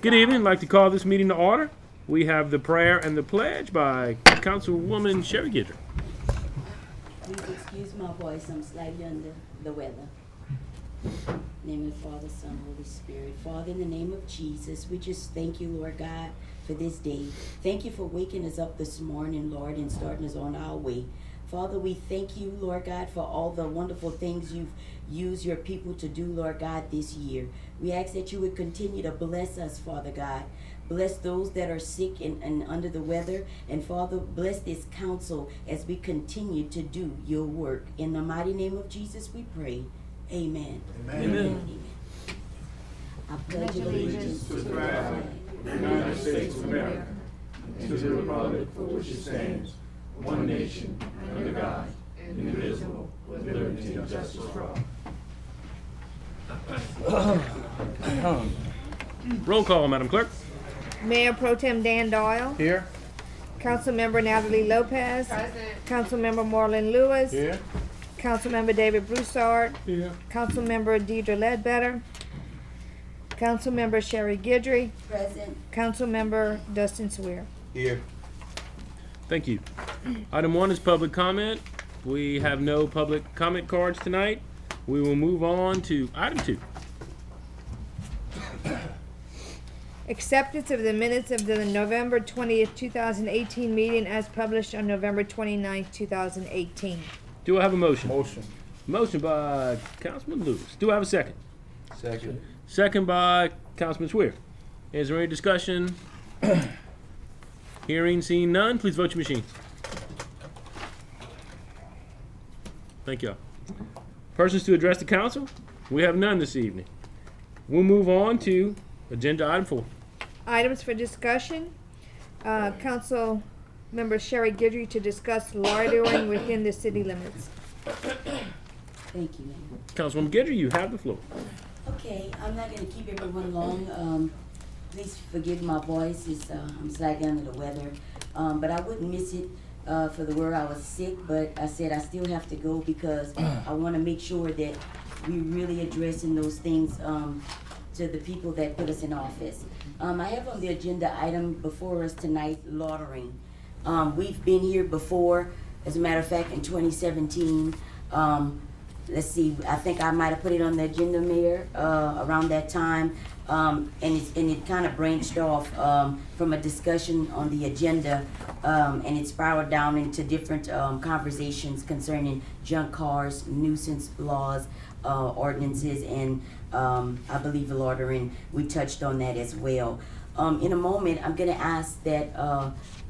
Good evening. I'd like to call this meeting to order. We have the prayer and the pledge by Councilwoman Sherry Gidger. Please excuse my voice, I'm slightly under the weather. In the name of the Father, Son, Holy Spirit. Father, in the name of Jesus, we just thank you, Lord God, for this day. Thank you for waking us up this morning, Lord, and starting us on our way. Father, we thank you, Lord God, for all the wonderful things you've used your people to do, Lord God, this year. We ask that you would continue to bless us, Father God. Bless those that are sick and under the weather. And Father, bless this council as we continue to do your work. In the mighty name of Jesus we pray. Amen. Amen. Amen. Amen. I pledge allegiance to the flag of the United States of America and to the republic for which it stands, one nation, under God, indivisible, with liberty and justice for all. Roll call, Madam Clerk. Mayor Pro Tem Dan Doyle. Here. Councilmember Natalie Lopez. Present. Councilmember Marlon Lewis. Here. Councilmember David Broussard. Here. Councilmember Deidre Ledbetter. Councilmember Sherry Gidry. Present. Councilmember Dustin Swear. Here. Thank you. Item 1 is public comment. We have no public comment cards tonight. We will move on to item 2. Acceptance of the minutes of the November 20th, 2018 meeting as published on November 29th, 2018. Do I have a motion? Motion. Motion by Councilman Lewis. Do I have a second? Second. Second by Councilman Swear. Is there any discussion? Hearing, seeing none, please vote your machine. Thank you. Persons to address the council? We have none this evening. We'll move on to agenda item 4. Items for discussion. Council Member Sherry Gidry to discuss loitering within the city limits. Thank you, ma'am. Councilwoman Gidry, you have the floor. Okay, I'm not going to keep everyone long. Please forgive my voice. I'm slightly under the weather. But I wouldn't miss it for the word I was sick, but I said I still have to go because I want to make sure that we really addressing those things to the people that put us in office. I have on the agenda item before us tonight, loitering. We've been here before, as a matter of fact, in 2017. Let's see, I think I might have put it on the agenda, Mayor, around that time. And it kind of branched off from a discussion on the agenda, and it spiraled down into different conversations concerning junk cars, nuisance laws, ordinances, and I believe loitering. We touched on that as well. In a moment, I'm going to ask that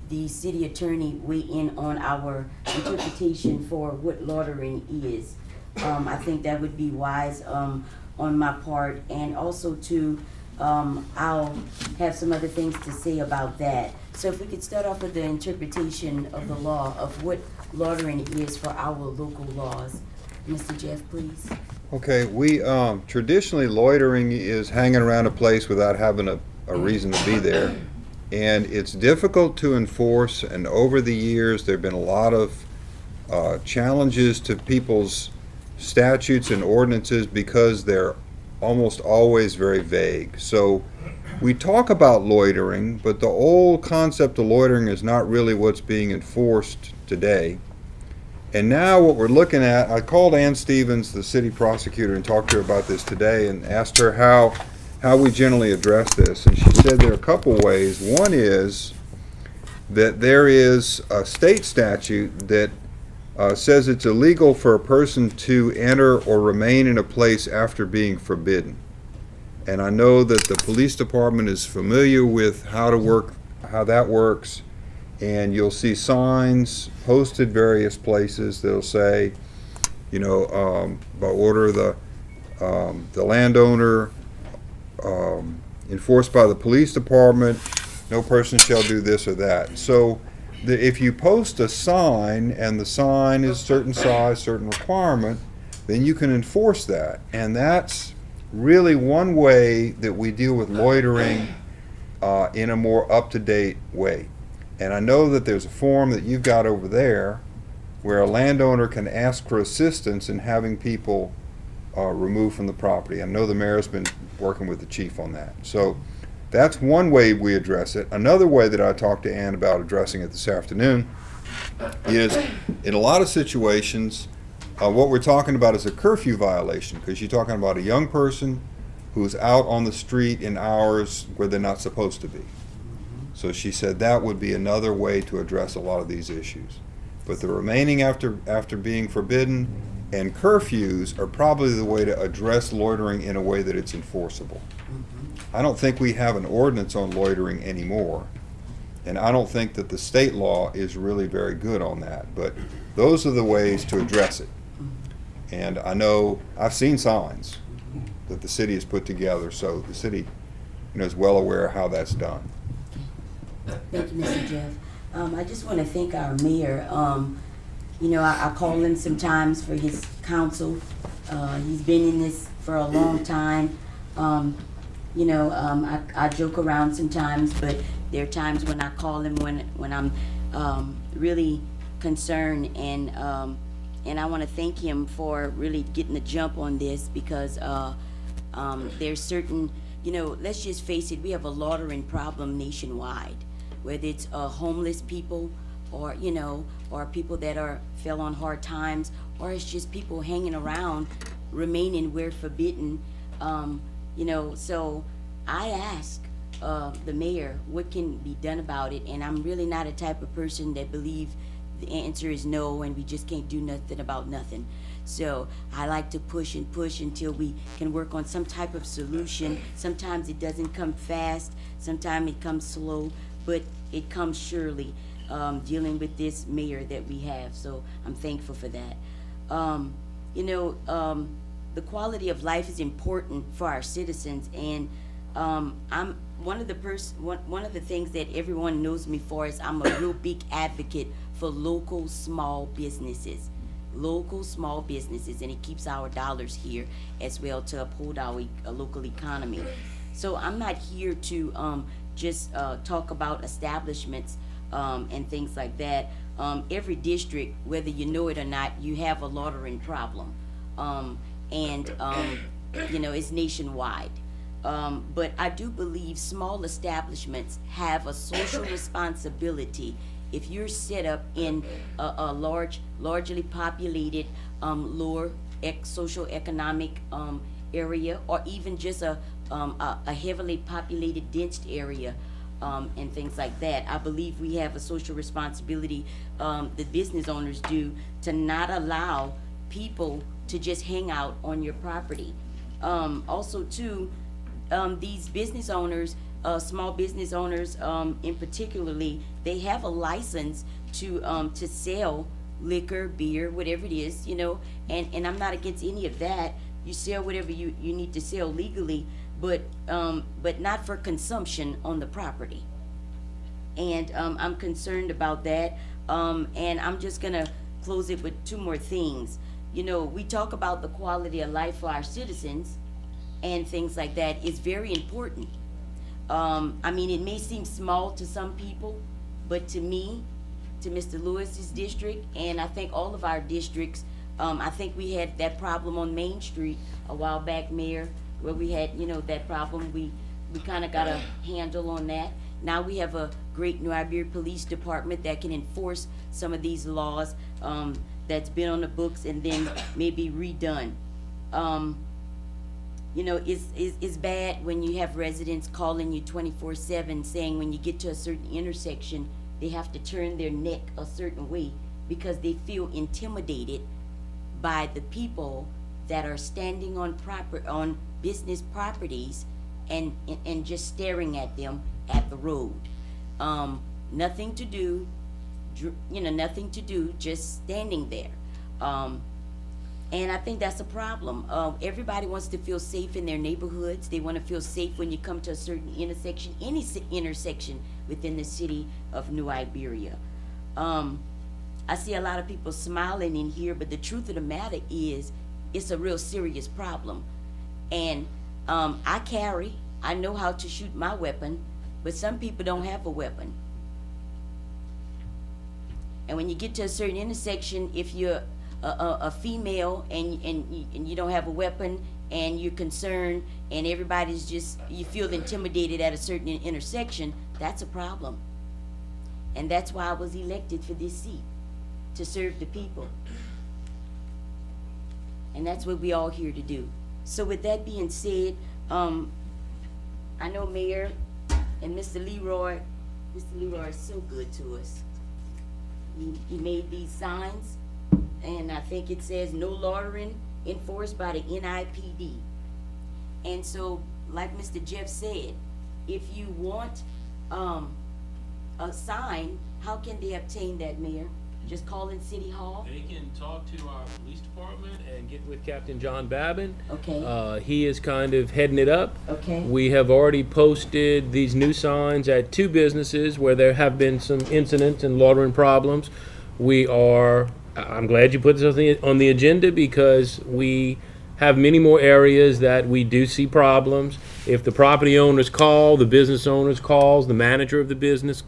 the city attorney weigh in on our interpretation for what loitering is. I think that would be wise on my part, and also to I'll have some other things to say about that. So if we could start off with the interpretation of the law of what loitering is for our local laws. Mr. Jeff, please. Okay, we traditionally loitering is hanging around a place without having a reason to be there, and it's difficult to enforce. And over the years, there have been a lot of challenges to people's statutes and ordinances because they're almost always very vague. So we talk about loitering, but the old concept of loitering is not really what's being enforced today. And now what we're looking at, I called Ann Stevens, the city prosecutor, and talked to her about this today and asked her how we generally address this. And she said there are a couple ways. One is that there is a state statute that says it's illegal for a person to enter or remain in a place after being forbidden. And I know that the police department is familiar with how that works. And you'll see signs posted various places that'll say, by order of the landowner, enforced by the police department, no person shall do this or that. So if you post a sign and the sign is certain size, certain requirement, then you can enforce that. And that's really one way that we deal with loitering in a more up-to-date way. And I know that there's a form that you've got over there where a landowner can ask for assistance in having people removed from the property. I know the mayor's been working with the chief on that. So That's one way we address it. Another way that I talked to Ann about addressing it this afternoon is in a lot of situations, what we're talking about is a curfew violation, because you're talking about a young person who's out on the street in hours where they're not supposed to be. So she said that would be another way to address a lot of these issues. But the remaining after being forbidden and curfews are probably the way to address loitering in a way that it's enforceable. I don't think we have an ordinance on loitering anymore, and I don't think that the state law is really very good on that, but those are the ways to address it. And I know, I've seen signs that the city has put together, so the city, is well aware of how that's done. Thank you, Mr. Jeff. I just want to thank our mayor. I call him sometimes for his counsel. He's been in this for a long time. I joke around sometimes, but there are times when I call him when I'm really concerned, and I want to thank him for really getting the jump on this, because there's certain, let's just face it, we have a loitering problem nationwide, whether it's homeless people or people that fell on hard times, or it's just people hanging around, remaining where forbidden. So I ask the mayor what can be done about it, and I'm really not a type of person that believe the answer is no and we just can't do nothing about nothing. So I like to push and push until we can work on some type of solution. Sometimes it doesn't come fast, sometimes it comes slow, but it comes surely, dealing with this mayor that we have. So I'm thankful for that. The quality of life is important for our citizens, and I'm one of the things that everyone knows me for is I'm a real big advocate for local small businesses, and it keeps our dollars here as well to uphold our local economy. So I'm not here to just talk about establishments and things like that. Every district, whether you know it or not, you have a loitering problem. It's nationwide. But I do believe small establishments have a social responsibility. If you're set up in a largely populated, lower socioeconomic area, or even just a heavily populated, dense area, and things like that, I believe we have a social responsibility, the business owners do, to not allow people to just hang out on your property. Also too, these business owners, small business owners, in particularly, they have a license to sell liquor, beer, whatever it is, and I'm not against any of that. You sell whatever you need to sell legally, but not for consumption on the property. And I'm concerned about that. And I'm just gonna close it with two more things. We talk about the quality of life for our citizens and things like that. It's very important. It may seem small to some people, but to me, to Mr. Lewis's district, and I think all of our districts, I think we had that problem on Main Street a while back, Mayor, where we had, that problem. We kind of got a handle on that. Now we have a great New Iberia Police Department that can enforce some of these laws that's been on the books and then maybe redone. It's bad when you have residents calling you 24/7 saying when you get to a certain intersection, they have to turn their neck a certain way because they feel intimidated by the people that are standing on business properties and just staring at them at the road. Nothing to do, just standing there. And I think that's a problem. Everybody wants to feel safe in their neighborhoods. They want to feel safe when you come to a certain intersection, any intersection within the city of New Iberia. I see a lot of people smiling in here, but the truth of the matter is, it's a real serious problem. And I know how to shoot my weapon, but some people don't have a weapon. And when you get to a certain intersection, if you're a female and you don't have a weapon and you're concerned and everybody's just, you feel intimidated at a certain intersection, that's a problem. And that's why I was elected for this seat, to serve the people. And that's what we all here to do. So with that being said, I know Mayor and Mr. Leroy is so good to us. He made these signs, and I think it says no loitering enforced by the NIPD. And so, like Mr. Jeff said, if you want, a sign, how can they obtain that, Mayor? Just call in City Hall? They can talk to our police department and get with Captain John Babin. Okay. He is kind of heading it up. Okay. We have already posted these new signs at 2 businesses where there have been some incidents and loitering problems. I'm glad you put this on the agenda, because we have many more areas that we do see problems. If the property owners call, the business owners calls, the manager of the business,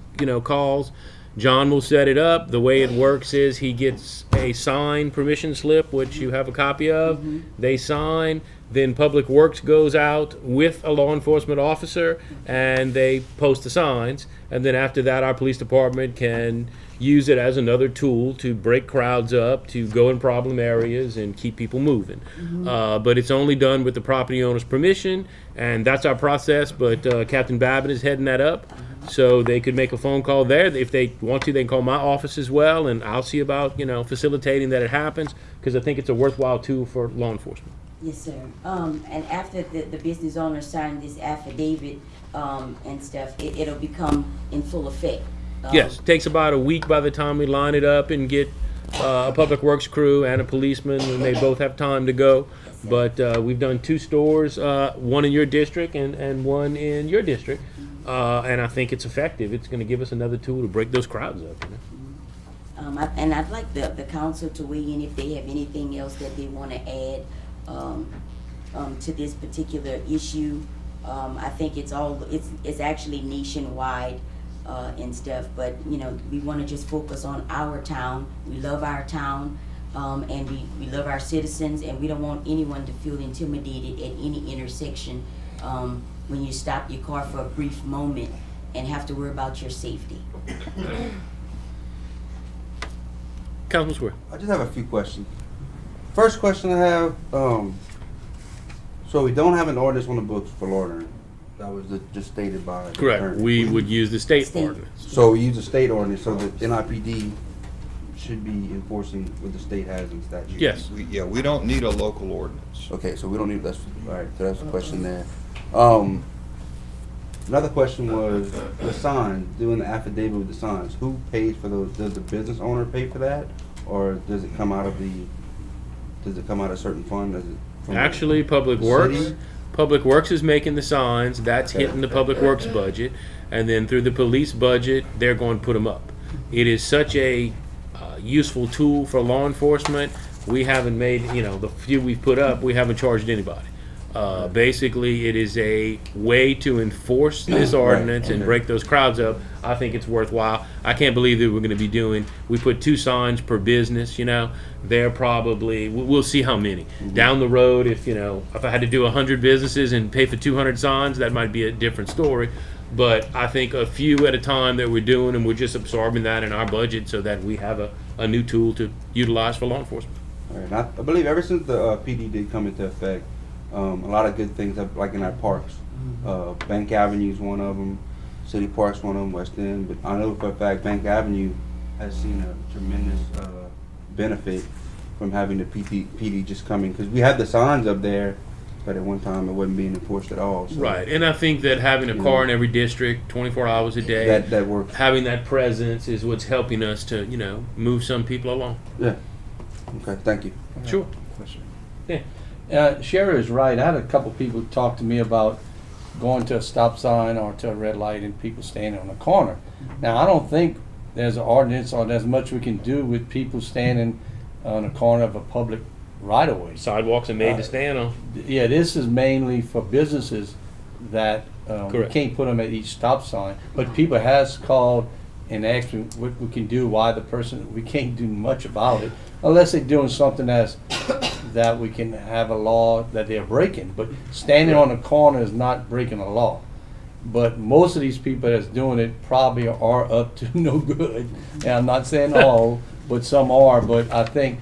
calls, John will set it up. The way it works is he gets a signed permission slip, which you have a copy of. They sign. Then Public Works goes out with a law enforcement officer, and they post the signs. And then after that, our police department can use it as another tool to break crowds up, to go in problem areas and keep people moving. But it's only done with the property owner's permission, and that's our process. But Captain Babin is heading that up, so they could make a phone call there. If they want to, they can call my office as well, and I'll see about facilitating that it happens, because I think it's a worthwhile tool for law enforcement. Yes, sir. And after the business owner signed this affidavit, and stuff, it'll become in full effect. Yes, it takes about a week by the time we line it up and get a public works crew and a policeman, and they both have time to go. But we've done 2 stores, one in your district and one in your district, and I think it's effective. It's going to give us another tool to break those crowds up. And I'd like the council to weigh in if they have anything else that they want to add to this particular issue. I think it's actually nationwide and stuff, but we want to just focus on our town. We love our town, and we love our citizens, and we don't want anyone to feel intimidated at any intersection when you stop your car for a brief moment and have to worry about your safety. Councilman Swear. I just have a few questions. First question I have, so we don't have an ordinance on the books for loitering. That was just stated by the Correct. attorney. We would use the state State. ordinance. So we use a state ordinance, so the NIPD should be enforcing what the state has in statute. Yes. We don't need a local ordinance. Okay, so we don't need, all right, so that's the question there. Another question was the signs, doing the affidavit with the signs. Who pays for those? Does the business owner pay for that? Or does it come out of a certain fund? Does it from Actually, Public the Works. city? Public Works is making the signs. That's Okay. hitting the Public Works budget, and then through the police budget, they're going to put them up. It is such a useful tool for law enforcement. We haven't made, the few we've put up, we haven't charged anybody. Basically, it is a way to enforce this ordinance and okay. break those crowds up. I think it's worthwhile. I can't believe that we're going to be doing, we put 2 signs per business, They're probably, we'll see how many. Down the road, if I had to do 100 businesses and pay for 200 signs, that might be a different story. But I think a few at a time that we're doing, and we're just absorbing that in our budget so that we have a new tool to utilize for law enforcement. All right, and I believe ever since the PD did come into effect, a lot of good things have, like in our parks. Bank Avenue is one of them. City Park's one of them. West End. But I know for a fact Bank Avenue has seen a tremendous benefit from having the PD just coming, because we had the signs up there, but at one time it wasn't being enforced at all. So Right, and I think that having a car in every district, 24 hours a day, that works. having that presence is what's helping us to, move some people along. Yeah. Okay. Thank you. Sure. Sherry is right. I had a couple people talk to me about going to a stop sign or to a red light and people standing on the corner. Now, I don't think there's an ordinance or there's much we can do with people standing on the corner of a public right-of-way. Sidewalks are made to stand on. Yeah, this is mainly for businesses that we Correct. can't put them at each stop sign. But people has called and asked me what we can do, why the person, we can't do much about it unless they're doing something that's that we can have a law that they're breaking. But standing on the corner is not breaking a law. But most of these people that's doing it probably are up to no good. And I'm not saying all, but some are. But I think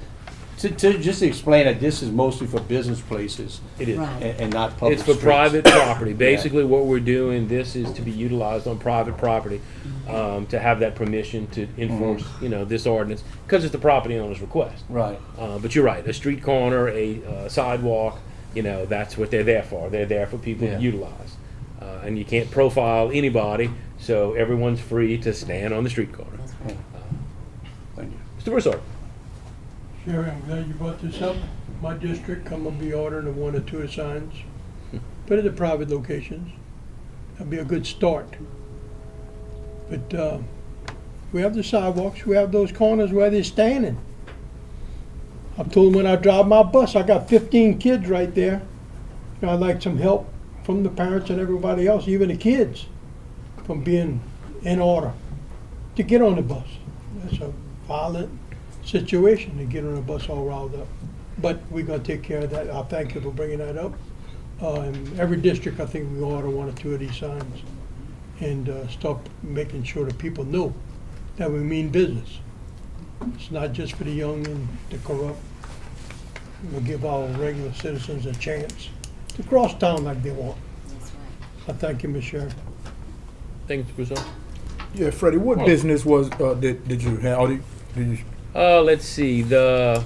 to just explain that this is mostly for business places It is. Right. and not public It's for streets. private property. Basically, what we're doing, this is to be utilized on private property, to have that permission to enforce, this ordinance, because it's the property owner's request. Right. But you're right, a street corner, a sidewalk, that's what they're there for. They're there for people Yeah. to utilize. And you can't profile anybody, so everyone's free to stand on the street corner. That's right. Thank you. Mr. Broussard. Sherry, I'm glad you brought this up. My district, I'm gonna be ordering one or two signs. Put it in private locations. That'd be a good start. But, we have the sidewalks, we have those corners where they're standing. I'm told when I drive my bus, I got 15 kids right there. I'd like some help from the parents and everybody else, even the kids, from being in order to get on the bus. That's a violent situation to get on a bus all riled up. But we're gonna take care of that. I thank you for bringing that up. In every district, I think we order one or two of these signs and start making sure that people know that we mean business. It's not just for the young and the corrupt. We'll give our regular citizens a chance to cross town like they want. That's right. I thank you, Ms. Sheriff. Thank you, Mr. Broussard. Yeah, Freddie, what business was did you have? Did you, Let's see, the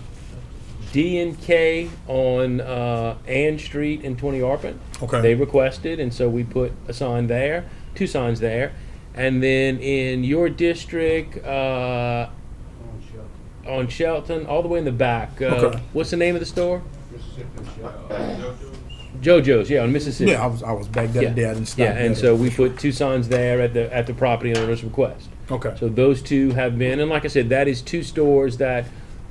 D&K on Ann Street in 20 Arpent. Okay. They requested, and so we put a sign there, two signs there. And then in your district, on Shelton, all the way in the back, Okay. what's the name of the store? JoJo's, yeah, on Mississippi. yeah, I was back that Yeah. day. I didn't stop. Yeah, and there. so we put two signs there at the property owner's request. Okay. So those two have been, and like I said, that is two stores that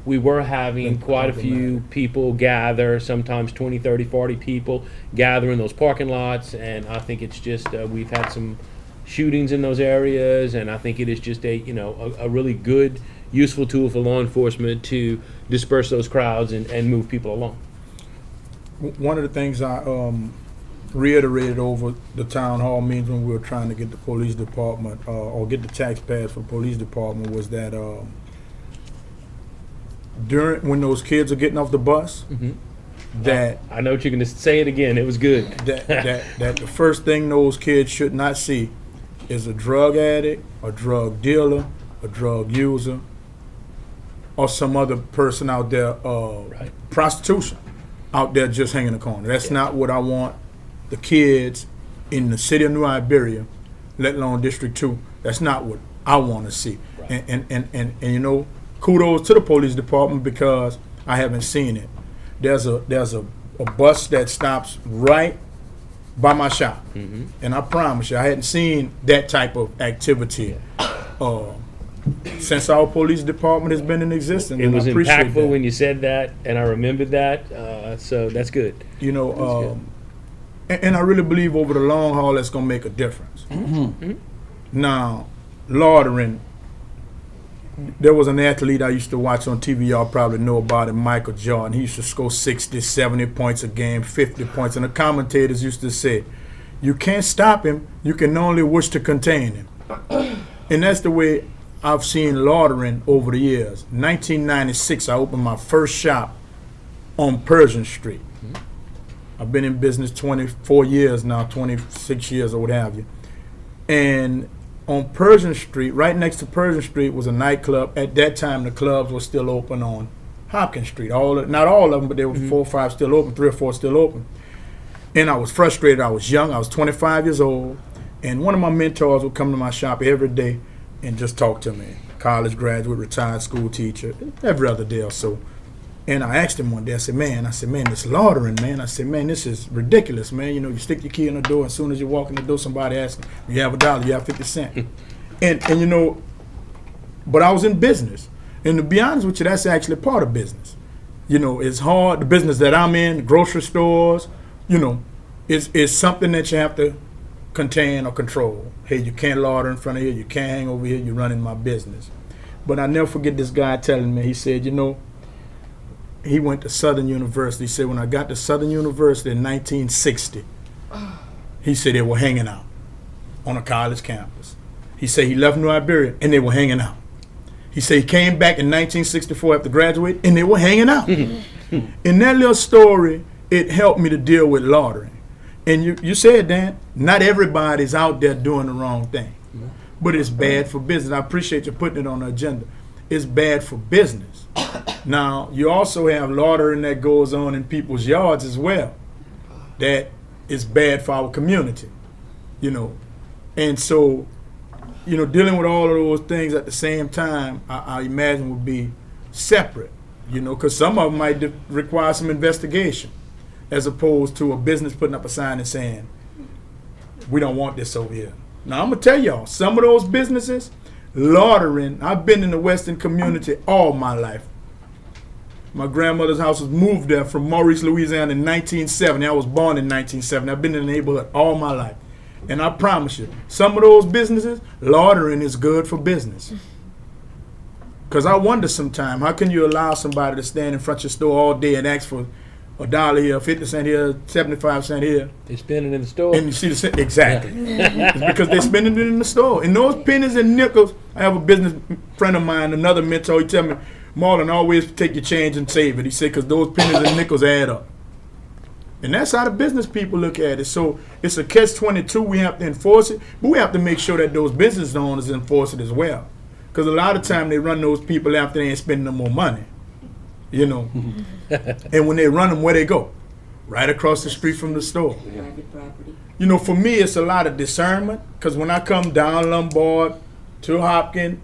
we were having quite a few people gather, sometimes 20, 30, 40 people gather in those parking lots, and I think it's just, we've had some shootings in those areas, and I think it is just a really good, useful tool for law enforcement to disperse those crowds and move people along. One of the things I reiterated over the town hall meetings when we were trying to get the police department or get the taxpayers for the police department was that when those kids are getting off the bus, that I know what you're going to say it again. It was good. that the first thing those kids should not see is a drug addict, a drug dealer, a drug user, or some other person out there, prostitution out there just hanging the corner. That's not what I want the kids in the city of New Iberia, let alone District 2. That's not what I want to see. Right. And kudos to the police department because I haven't seen it. There's a bus that stops right by my shop, and I promise you, I hadn't seen that type of activity since our police department has been in existence. It and was I appreciate impactful that. when you said that, and I remembered that, so that's good. And I really believe over the long haul that's going to make a difference. Now, loitering, there was an athlete I used to watch on TV, y'all probably know about him, Michael Jordan. He used to score 60, 70 points a game, 50 points, and the commentators used to say, you can't stop him, you can only wish to contain him. And that's the way I've seen loitering over the years. 1996, I opened my first shop on Persian Street. I've been in business 24 years now, 26 years or what have you. And on Persian Street, right next to Persian Street was a nightclub. At that time, the clubs were still open on Hopkins Street. Not all of them, but there were 4 or 5 still open, 3 or 4 still open. And I was frustrated. I was young. I was 25 years old. And one of my mentors would come to my shop every day and just talk to me. College graduate, retired school teacher, every other day or so. And I asked him one day, I said, man, this loitering, man. I said, man, this is ridiculous, man. You stick your key in the door. As soon as you walk in the door, somebody asks, you have $1, you have 50 cents. and but I was in business. And to be honest with you, that's actually part of business. It's hard. The business that I'm in, grocery stores, is something that you have to contain or control. Hey, you can't loiter in front of here. You can't hang over here. You're running my business. But I never forget this guy telling me, he said, he went to Southern University. He said, when I got to Southern University in 1960, he said they were hanging out on a college campus. He said he left New Iberia and they were hanging out. He said he came back in 1964 after graduating and they were hanging out. In that little story, it helped me to deal with loitering. And you said, Dan, not everybody's out there doing the wrong thing. But it's bad for business. I appreciate you putting it on the agenda. It's bad for business. Now, you also have loitering that goes on in people's yards as well. That is bad for our community, you know. And so, you know, dealing with all of those things at the same time, I imagine would be separate, you know, because some of them might require some investigation as opposed to a business putting up a sign and saying, we don't want this over here. Now, I'm going to tell y'all, some of those businesses, loitering, I've been in the Western community all my life. My grandmother's house was moved there from Maurice, Louisiana in 1970. I was born in 1970. I've been in the neighborhood all my life. And I promise you, some of those businesses, loitering is good for business. Because I wonder sometimes, how can you allow somebody to stand in front of your store all day and ask for $1 here, 50 cents here, 75 cents here? They spend it in the store. And you see the exactly. It's because they're spending it in the store. And those pennies and nickels, I have a business friend of mine, another mentor, he tell me, Marlon, always take your change and save it. He said, because those pennies and nickels add up. And that's how the business people look at it. So it's a catch-22. We have to enforce it, but we have to make sure that those business owners enforce it as well. Because a lot of time they run those people after they ain't spending no more money, you know. And when they run them, where they go? Right across the street from the store. Private property. You know, for me, it's a lot of discernment. Because when I come down Lombard to Hopkins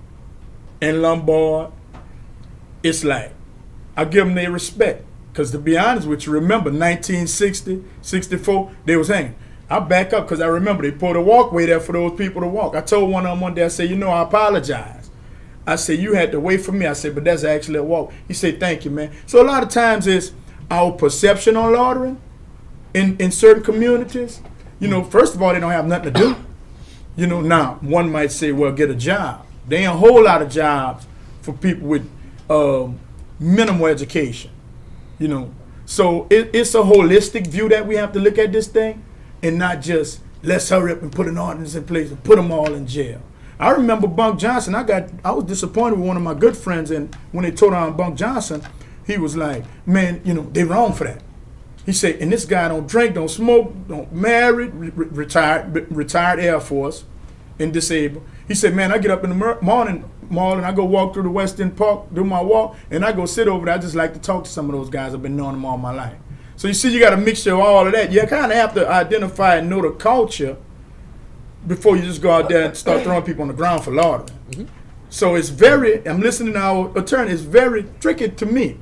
and Lombard, it's like, I give them their respect. Because to be honest with you, remember 1960, 64, they was hanging. I back up because I remember they put a walkway there for those people to walk. I told one of them one day, I said, you know, I apologize. I said, you had to wait for me. I said, but that's actually a walk. He said, thank you, man. So a lot of times it's our perception on loitering in certain communities. You know, first of all, they don't have nothing to do. You know, now, one might say, well, get a job. There ain't a whole lot of jobs for people with minimal education. You know, so it's a holistic view that we have to look at this thing and not just let's hurry up and put an ordinance in place and put them all in jail. I remember Bunk Johnson. I was disappointed with one of my good friends, and when they told on Bunk Johnson, he was like, man, you know, they wrong for that. He said, and this guy don't drink, don't smoke, don't marry, retired Air Force and disabled. He said, man, I get up in the morning, Marlon, I go walk through the Western Park, do my walk, and I go sit over there. I just like to talk to some of those guys. I've been knowing them all my life. So you see, you got a mixture of all of that. You kind of have to identify and know the culture before you just go out there and start throwing people on the ground for loitering. Mm-hmm. So it's I'm listening to our attorney, it's very tricky to me,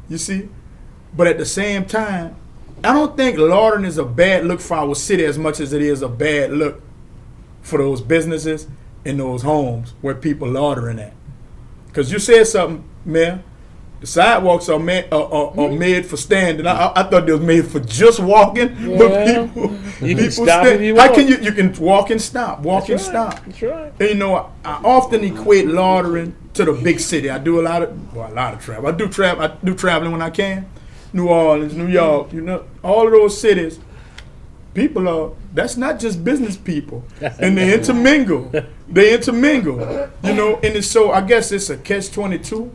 you see. But at the same time, I don't think loitering is a bad look for our city as much as it is a bad look for those businesses in those homes where people loitering at. Because you said something, Mayor. The sidewalks are made for standing. I thought they was made for just walking, but you can stop if you want. How can you can walk and stop, walk and stop. That's right. And you know, I often equate loitering to the big city. I do a lot of travel. I do traveling when I can. New Orleans, New York, you know, all of those cities. People are, that's not just business people. And they intermingle. You know, and it's so, I guess it's a catch-22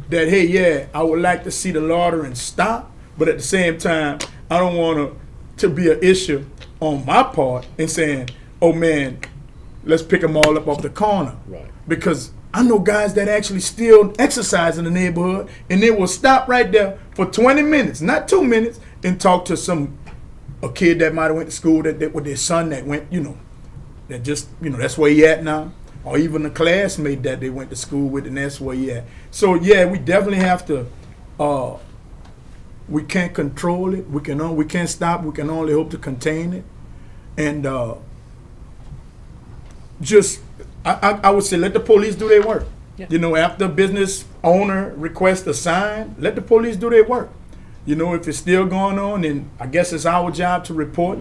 that, hey, yeah, I would like to see the loitering stop, but at the same time, I don't want to be an issue on my part in saying, oh, man, let's pick them all up off the corner. Right. Because I know guys that actually still exercise in the neighborhood, and they will stop right there for 20 minutes, not 2 minutes, and talk to a kid that might have went to school that with their son that went, you know, that just, you know, that's where he at now. Or even a classmate that they went to school with, and that's where he at. So yeah, we definitely have to. We can't control it. We can't stop. We can only hope to contain it. And I would say let the police do their work. Yeah. You know, after a business owner requests a sign, let the police do their work. You know, if it's still going on, then I guess it's our job to report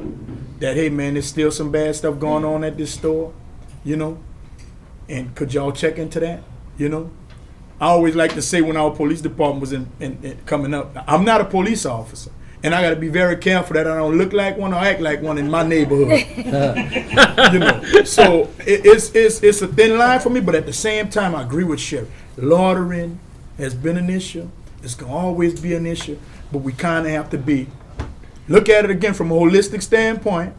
that, hey man, there's still some bad stuff going on at this store. You know. And could y'all check into that, you know? I always like to say when our police department was coming up, I'm not a police officer. And I got to be very careful that I don't look like one or act like one in my neighborhood. You know, so it's a thin line for me. But at the same time, I agree with Sheriff. Loitering has been an issue. It's gonna always be an issue. But we kind of have to look at it again from a holistic standpoint,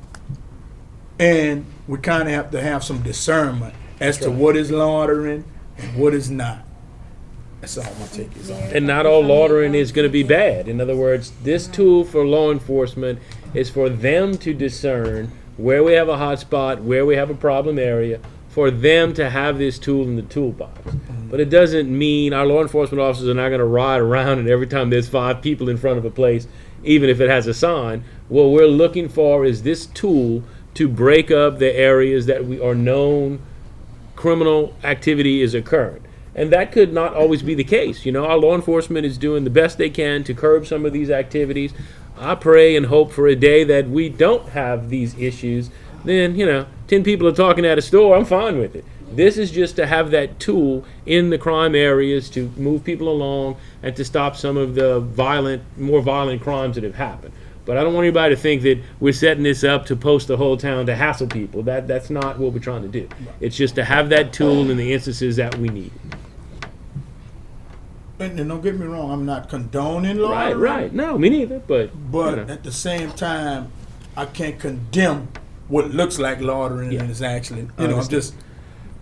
and we kind of have to have some discernment as to what is loitering and what is not. That's all my take is on it. And not all loitering is going to be bad. In other words, this tool for law enforcement is for them to discern where we have a hot spot, where we have a problem area, for them to have this tool in the toolbox. But it doesn't mean our law enforcement officers are not going to ride around and every time there's 5 people in front of a place, even if it has a sign. What we're looking for is this tool to break up the areas that we are known criminal activity is occurring. And that could not always be the case. You know, our law enforcement is doing the best they can to curb some of these activities. I pray and hope for a day that we don't have these issues. Then, 10 people are talking at a store, I'm fine with it. This is just to have that tool in the crime areas to move people along and to stop some of the more violent crimes that have happened. But I don't want anybody to think that we're setting this up to post the whole town to hassle people. That's not what we're trying to do. It's just to have that tool in the instances that we need. And don't get me wrong, I'm not condoning loitering. Right. No, me neither. But at the same time, I can't condemn what looks like loitering and is actually, I'm just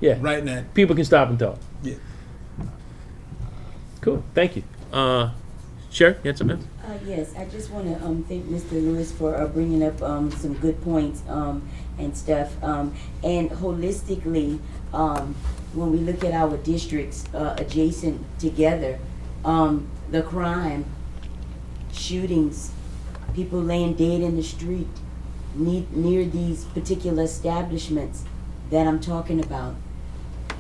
writing that. People can stop and talk. Yeah. Cool. Thank you. Sherry, you had something else? Yes, I just want to thank Mr. Lewis for bringing up some good points and stuff. And holistically, when we look at our districts adjacent together, the crime, shootings, people laying dead in the street near these particular establishments that I'm talking about.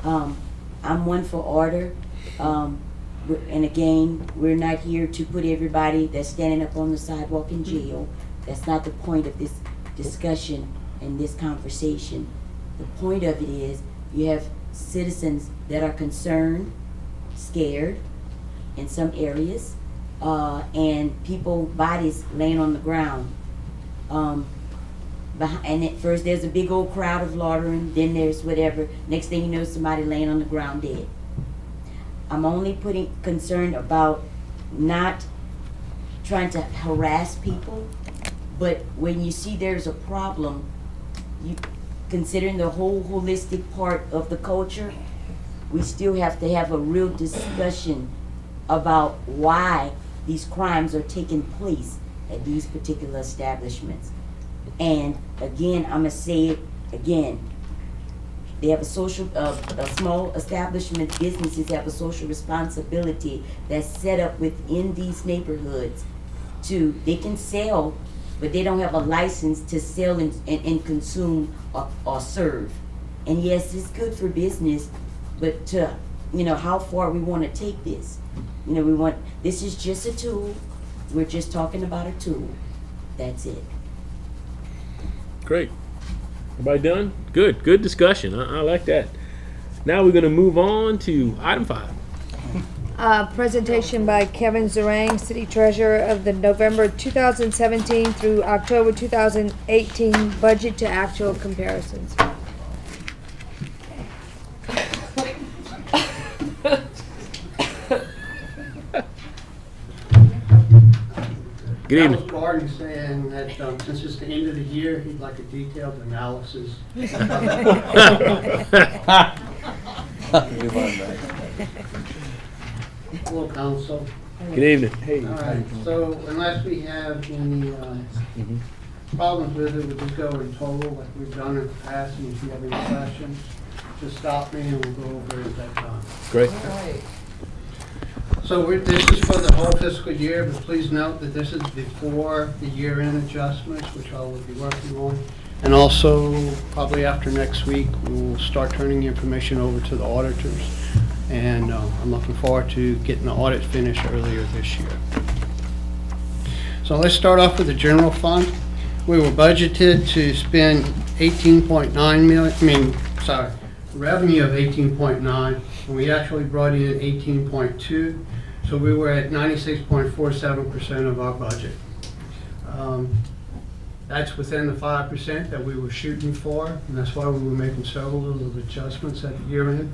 I'm one for order. And again, we're not here to put everybody that's standing up on the sidewalk in jail. That's not the point of this discussion and this conversation. The point of it is you have citizens that are concerned, scared in some areas, and bodies laying on the ground. And at first there's a big old crowd of loitering, then there's whatever. Next thing you know, somebody laying on the ground dead. I'm only concerned about not trying to harass people, but when you see there's a problem, considering the whole holistic part of the culture, we still have to have a real discussion about why these crimes are taking place at these particular establishments. And again, I'm gonna say it again. They have a small establishment businesses have a social responsibility that's set up within these neighborhoods they can sell, but they don't have a license to sell and consume or serve. And yes, it's good for business, but how far we want to take this. This is just a tool. We're just talking about a tool. That's it. Great. Everybody done? Good discussion. I like that. Now we're going to move on to item 5. Presentation by Kevin Zarang, City Treasurer, of the November 2017 through October 2018 budget to actual comparisons. Good That evening. was Martin saying that since it's the end of the year, he'd like a detailed analysis. Hello, council. Good evening. All right, so unless we have any problems with it, we'll just go in total like we've done in the past. And if you have any questions, just stop me and we'll go over it at that time. Great. So this is for the whole fiscal year, but please note that this is before the year-end adjustments, which I will be working on. And also, probably after next week, we'll start turning information over to the auditors. And I'm looking forward to getting the audit finished earlier this year. So let's start off with the general fund. We were budgeted to spend revenue of 18.9, and we actually brought in 18.2, so we were at 96.47% of our budget. That's within the 5% that we were shooting for, and that's why we were making several little adjustments at the year end.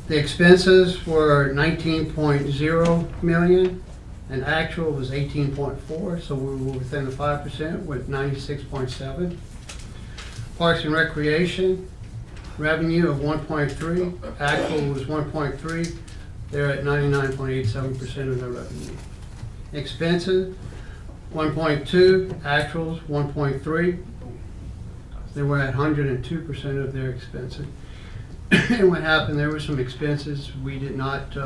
The expenses were 19.0 million, and actual was 18.4, so we were within the 5% with 96.7. Parks and Recreation, revenue of 1.3, actual was 1.3. They're at 99.87% of their revenue. Expenses, 1.2, actuals 1.3. They were at 102% of their expenses. And what happened, there were some expenses we did not,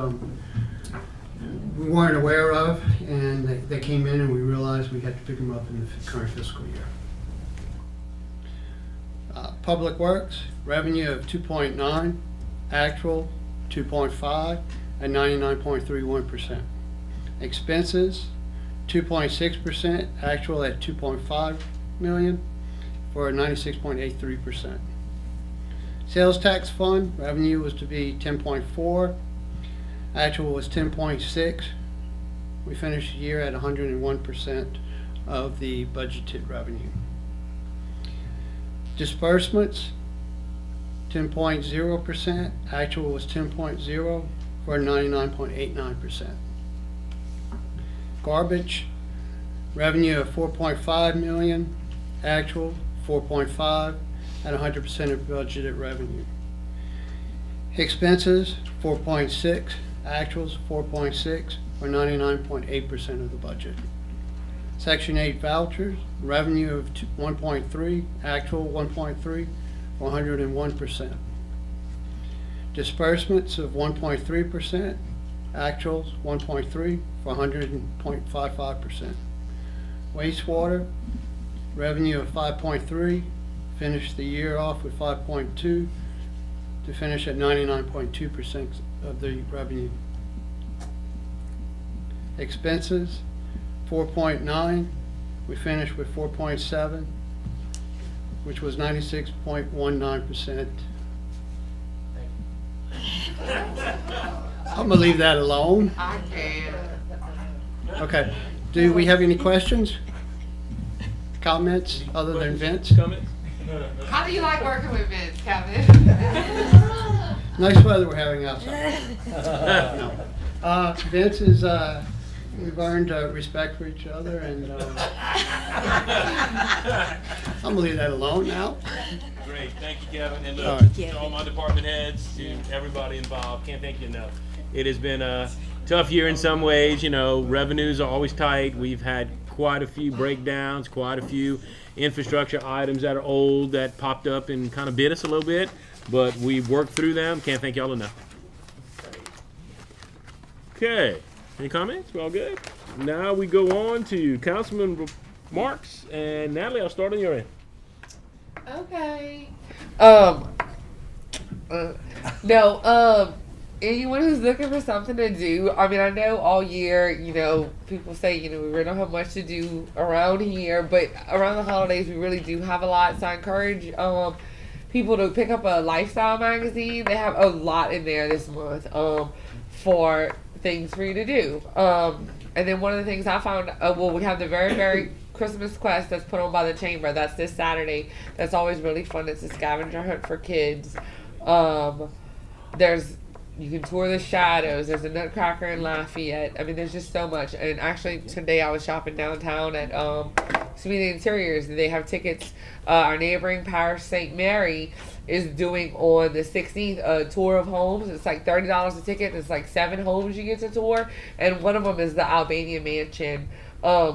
we weren't aware of, and they came in and we realized we had to pick them up in the current fiscal year. Public Works, revenue of 2.9, actual 2.5 at 99.31%. Expenses, 2.6%, actual at 2.5 million for 96.83%. Sales tax fund, revenue was to be 10.4, actual was 10.6. We finished the year at 101% of the budgeted revenue. Disbursements, 10.0%, actual was 10.0 for 99.89%. Garbage, revenue of 4.5 million, actual 4.5 at 100% of budgeted revenue. Expenses, 4.6, actuals 4.6 for 99.8% of the budget. Section 8 vouchers, revenue of 1.3, actual 1.3 for 101%. Disbursements of 1.3%, actuals 1.3 for 100.55%. Wastewater, revenue of 5.3, finished the year off with 5.2 to finish at 99.2% of the revenue. Expenses, 4.9, we finished with 4.7, which was 96.19%. I'm gonna leave that alone. I can. Okay, do we have any questions? Comments, other than Vince? Comments? How do you like working with Vince, Kevin? Nice weather we're having outside. No. Vince is, we've earned respect for each other, and I'm gonna leave that alone now. Great, thank you, Kevin, and All look, right. to all my department heads, to everybody involved, can't thank you enough. It has been a tough year in some ways, you know, revenues are always tight, we've had quite a few breakdowns, quite a few infrastructure items that are old that popped up and kind of bit us a little bit, but we've worked through them, can't thank y'all enough. Okay, any comments? We're all good? Now we go on to Councilman remarks, and Natalie, I'll start on your end. Okay. Anyone who's looking for something to do, I mean, I know all year, you know, people say, you know, we really don't have much to do around here, but around the holidays, we really do have a lot. So I encourage people to pick up a lifestyle magazine. They have a lot in there this month for things for you to do. And then one of the things I found, we have the very Christmas Quest that's put on by the Chamber. That's this Saturday. That's always really fun. It's a scavenger hunt for kids. You can tour the Shadows. There's a Nutcracker in Lafayette. I mean, there's just so much. And actually, today I was shopping downtown at Sweet Interiors. They have tickets. Our neighboring parish, St. Mary, is doing on the 16th a tour of homes. It's like $30 a ticket. It's like 7 homes you get to tour. And one of them is the Albania Mansion,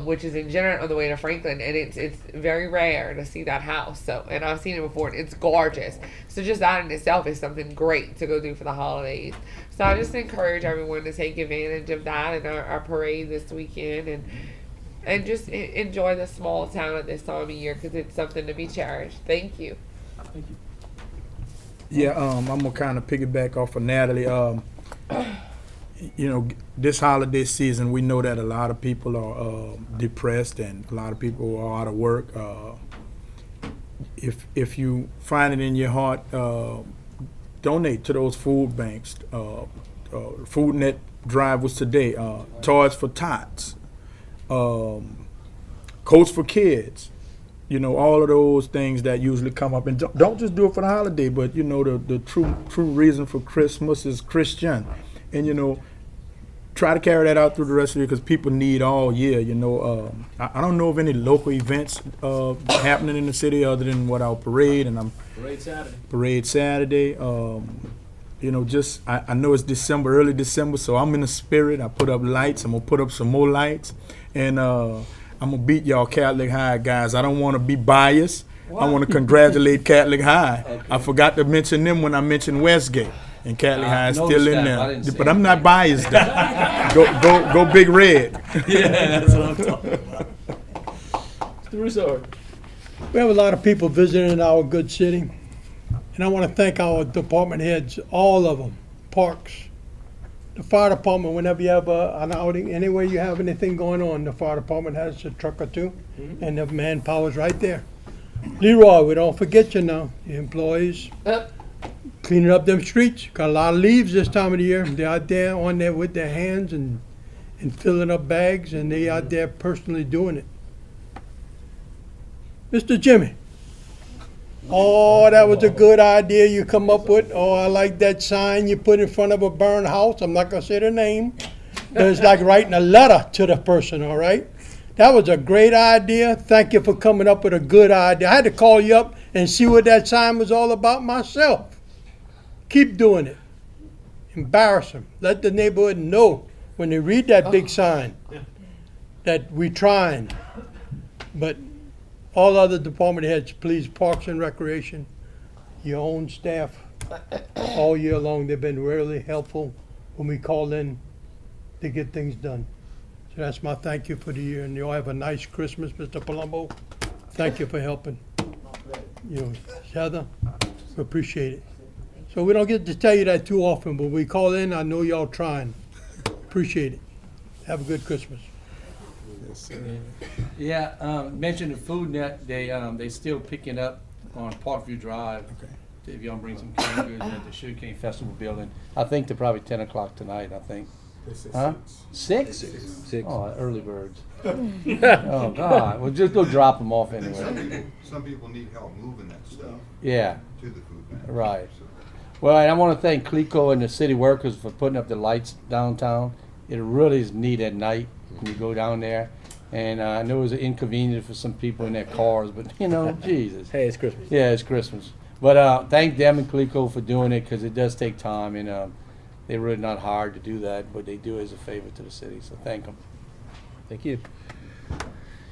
which is in Jenner on the way to Franklin, and it's very rare to see that house. So, and I've seen it before, and it's gorgeous. So just that in itself is something great to go do for the holidays. So I just encourage everyone to take advantage of that and our parade this weekend, and just enjoy the small town at this time of year because it's something to be cherished. Thank you. Yeah, I'm gonna kind of piggyback off of Natalie. You know, this holiday season, we know that a lot of people are depressed and a lot of people are out of work. if you find it in your heart, donate to those food banks. Food Net drive was today. Toys for Tots, Coats for Kids. You know, all of those things that usually come up. And don't just do it for the holiday, but you know, the true reason for Christmas is Christian. And you know, try to carry that out through the rest of the year because people need all year. You know, I don't know of any local events happening in the city other than what our parade and Parade Saturday. You know, just I know it's December, early December, so I'm in the spirit. I put up lights. I'm gonna put up some more lights, and I'm gonna beat y'all Catholic High guys. I don't want to be biased. I want to congratulate Catholic High. Okay. I forgot to mention them when I mentioned Westgate. And Catholic High is still in there. But I'm not biased though. Go Big Red. Yeah, that's what I'm talking about. Mr. Russo. We have a lot of people visiting our good city. And I want to thank our department heads, all of them, parks, the fire department, whenever you have an outing, anywhere you have anything going on, the fire department has a truck or two, and the manpower's right there. Leroy, we don't forget you now, the employees. Cleaning up them streets. Got a lot of leaves this time of the year. They're out there on there with their hands and filling up bags, and they out there personally doing it. Mr. Jimmy. Oh, that was a good idea you come up with. Oh, I like that sign you put in front of a burned house. I'm not going to say the name. But it's like writing a letter to the person, all right? That was a great idea. Thank you for coming up with a good idea. I had to call you up and see what that sign was all about myself. Keep doing it. Embarrass them. Let the neighborhood know when they read that big sign that we're trying. But all other department heads, please, Parks and Recreation, your own staff, all year long, they've been really helpful when we call in to get things done. So that's my thank you for the year, and you all have a nice Christmas, Mr. Palumbo. Thank you for helping. You know, Heather, we appreciate it. So we don't get to tell you that too often, but we call in, I know y'all trying. Appreciate it. Have a good Christmas. Yeah, mentioned the Food Net, they still picking up on Parkview Drive. Okay. If y'all bring some canned goods at the Sugarcane Festival building. I think they're probably 10 o'clock tonight, I think. Huh? 6? 6. Oh, early birds. Oh, God. Well, just go drop them off anyway. Some people need help moving that stuff Yeah, to the food bank. right. Well, I want to thank Clico and the city workers for putting up the lights downtown. It really is neat at night when you go down there. And I know it was an inconvenience for some people in their cars, but you know, Jesus. Hey, it's Christmas. Yeah, it's Christmas. But thank them and Clico for doing it because it does take time, and they're really not hard to do that, but they do it as a favor to the city. So thank them. Thank you.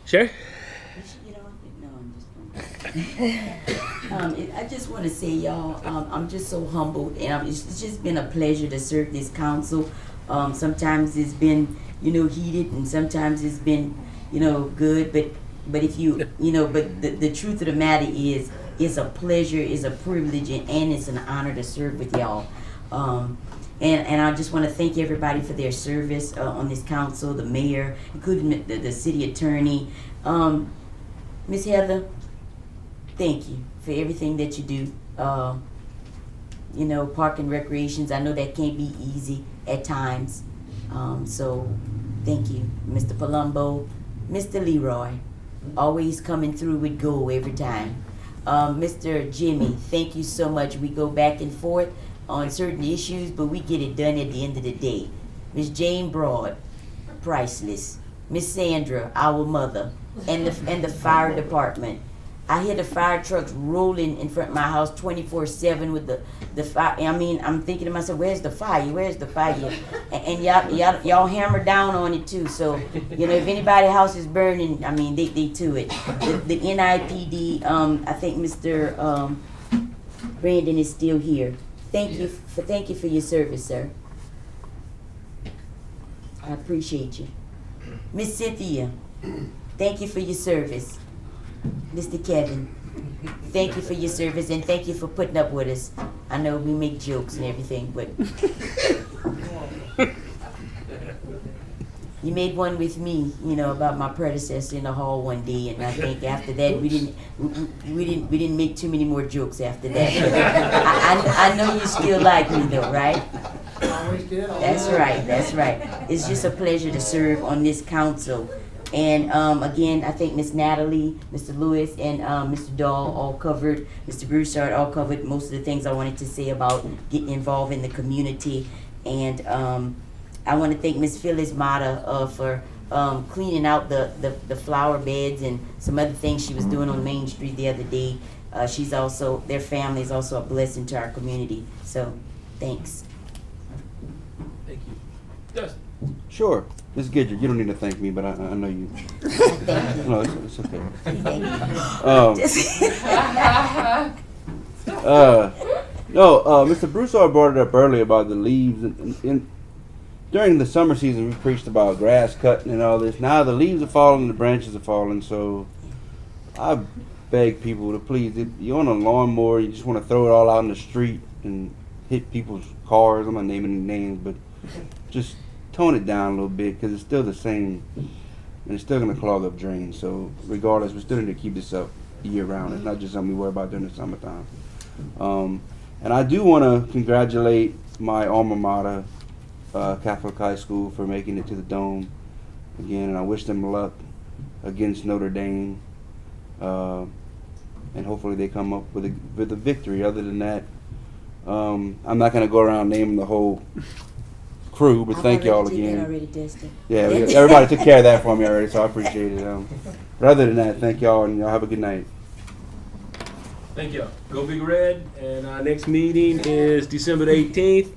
Sherry? You know, no, I'm just I just want to say, y'all, I'm just so humbled, and it's just been a pleasure to serve this council. Sometimes it's been, you know, heated, and sometimes it's been, you know, good. But if you, you know, but the truth of the matter is, it's a pleasure, it's a privilege, and it's an honor to serve with y'all. And I just want to thank everybody for their service on this council, the mayor, including the city attorney. Miss Heather, thank you for everything that you do. You know, park and recreations, I know that can't be easy at times. So thank you, Mr. Palumbo, Mr. Leroy, always coming through with go every time. Mr. Jimmy, thank you so much. We go back and forth on certain issues, but we get it done at the end of the day. Miss Jane Broad, priceless. Miss Sandra, our mother, and the fire department. I hear the fire trucks rolling in front of my house 24/7 with the fire. I mean, I'm thinking to myself, where's the fire? Where's the fire? And y'all hammer down on it too. So, you know, if anybody's house is burning, I mean, they to it. The NIPD, I think Mr. Brandon is still here. Thank you for your service, sir. I appreciate you. Miss Cynthia, thank you for your service. Mr. Kevin, thank you for your service, and thank you for putting up with us. I know we make jokes and everything, but you made one with me, you know, about my predecessor in the hall one day, and I think after that we didn't make too many more jokes after that. I know you still like me though, right? Always did. That's right. That's right. It's just a pleasure to serve on this council. And again, I think Miss Natalie, Mr. Lewis, and Mr. Dahl all covered, Mr. Broussard all covered most of the things I wanted to say about getting involved in the community. And I want to thank Miss Phyllis Mata for cleaning out the flower beds and some other things she was doing on Main Street the other day. She's also, their family is also a blessing to our community. So, thanks. Thank you. Dustin. Sure. Ms. Gidget, you don't need to thank me, but I know you. Thank you. No, it's okay. Thank you. Mr. Broussard brought it up earlier about the leaves. And during the summer season, we preached about grass cutting and all this. Now the leaves are falling, the branches are falling. So I beg people to please, if you're on a lawnmower, you just want to throw it all out in the street and hit people's cars. I'm not naming any names, but just tone it down a little bit because it's still the same and it's still going to clog up drains. So regardless, we still need to keep this up year round. It's not just something we worry about during the summertime. And I do want to congratulate my alma mater, Catholic High School, for making it to the Dome again, and I wish them luck against Notre Dame. And hopefully they come up with a victory. Other than that, I'm not going to go around naming the whole crew, but thank y'all again. Yeah, everybody took care of that for me already, so I appreciate it. But other than that, thank y'all, and y'all have a good night. Thank y'all. Go Big Red. And our next meeting is December the 18th.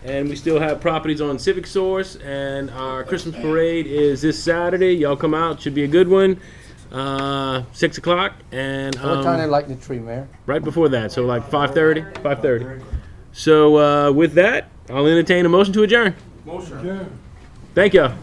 And we still have properties on Civic Source. And our Christmas parade is this Saturday. Y'all come out. Should be a good one. 6 o'clock. And What time they lighting the tree, Mayor? right before that. So like 5:30. 5:30. So with that, I'll entertain a motion to adjourn. Motion. Thank y'all.